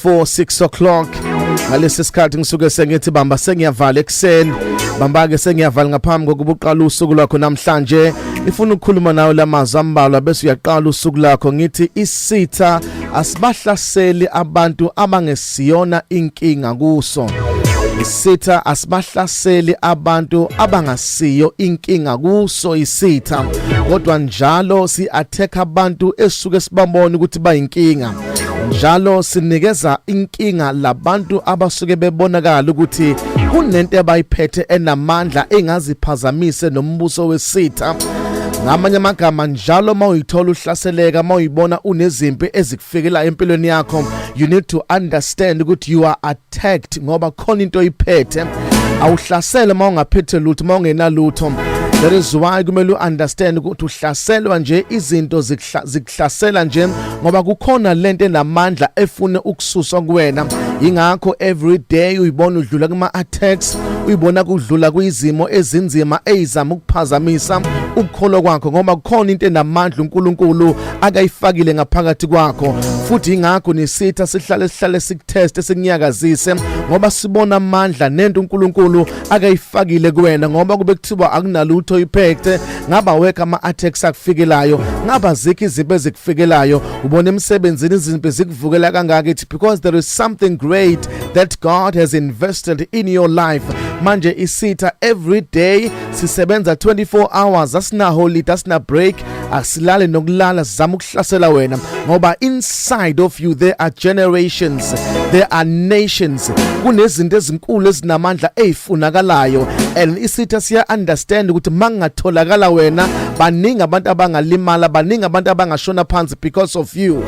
for 6 o'clock. Ngalesi sikhathi ngisuke sengithi bamba sengiyavala ekseni. Bamba ke sengiyavala ngaphambi kokuba uqala usuku lakho namhlanje. Ifuna ukukhuluma nawe lamazwi ambalwa bese uyaqala usuku lakho ngithi isitha asibahlaseli abantu abangesiyona inkinga kuso. Isitha asibahlaseli abantu abangasiyo inkinga kuso isitha. Kodwa njalo si-attack abantu esuke sibabona ukuthi bayinkinga. Njalo sinikeza inkinga labantu abasuke bebonakala ukuthi kunento abayiphethe enamandla engaziphazamise nombuso wesitha. Ngamanye amagama njalo mawuyithola uhlaseleka mawuyibona unezimpi ezikufikela empilweni yakho, you need to understand ukuthi you are attacked ngoba khona into oyiphethe. Awuhlasele mawungaphethe lutho mawungenalutho. That is why kumele understand ukuthi uhlaselwa nje izinto zikuhlasela nje ngoba kukhona lento enamandla efuna ukususwa kuwena. Ingakho every day uyibona udlula kuma attacks, uyibona kudlula kuizimo ezinzima ezizama ukuphazamisa ukukholo kwakho ngoba kukhona into enamandla uNkulunkulu akayifakile ngaphakathi kwakho. Futhi ingakho nesitha sihlale sikutest sikunyakazise ngoba sibona amandla nento uNkulunkulu akayifakile kuwena ngoba kube kuthiwa akunalutho oyiphethe. Ngaba weka ama attacks akufikelayo, ngaba zikho izimpi ezikufikelayo, ubona emsebenzini izimpi zikuvukela kangaka ithi because there is something great that God has invested in your life. Manje isitha every day sisebenza 24 hours, asina holiday, asina break, asilale nokulala sizama ukuhlasela wena ngoba inside of you there are generations, there are nations, kunezinto ezinkulu ezinamandla ezifunakalayo. And isitha siya understand ukuthi mangatholakala wena baningi abantu abangalimala, baningi abantu abangashona phansi because of you.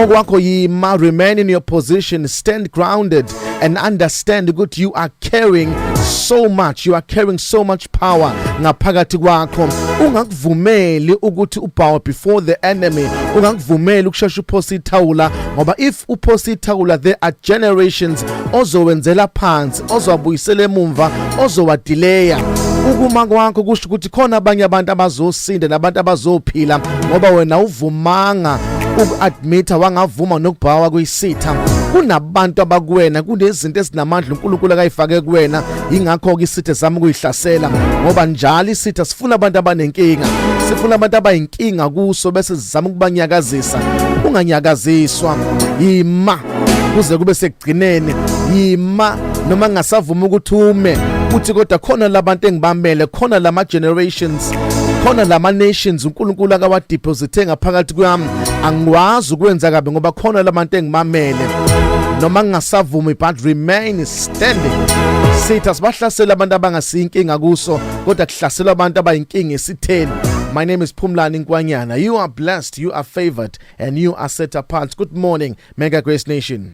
Okwakho yima, remain in your position, stand grounded and understand ukuthi you are carrying so much, you are carrying so much power ngaphakathi kwakho. Ungakuvumeli ukuthi upower before the enemy, ungakuvumeli ukushesha uphosa ithawula ngoba if uphosa ithawula there are generations ozowenzela phansi, ozowabuyisela emumva, ozowadelaya. Ukuma kwakho kusho ukuthi khona abanye abantu abazosinda nabantu abazophila ngoba wena uvumanga uku-admita wangavuma nokubhawa kuyisitha. Kunabantu abakuwena, kunezinto ezinamandla uNkulunkulu akayifake kuwena. Ingakho ke isitha zami ukuyihlasela ngoba njalo isitha sifuna abantu abanenkinga, sifuna abantu abayinkinga kuso bese sizama ukubanyakazisa. Unganyakaziswa, yima kuze kube sekugcineni, yima noma ngasavuma ukuthi ume uthi kodwa khona labantu engibamele, khona lama generations, khona lama nations uNkulunkulu akawadeposite ngaphakathi kwami. Angikwazi ukwenza kabi ngoba khona labantu engimamele. Noma ngingasavumi but remain standing. Sitha sibahlasela abantu abangasinkinga kuso kodwa kuhlasela abantu abayinkinga esitheni. My name is Phumlani Nkwanyana. You are blessed, you are favored and you are set apart. Good morning, Mega Grace Nation.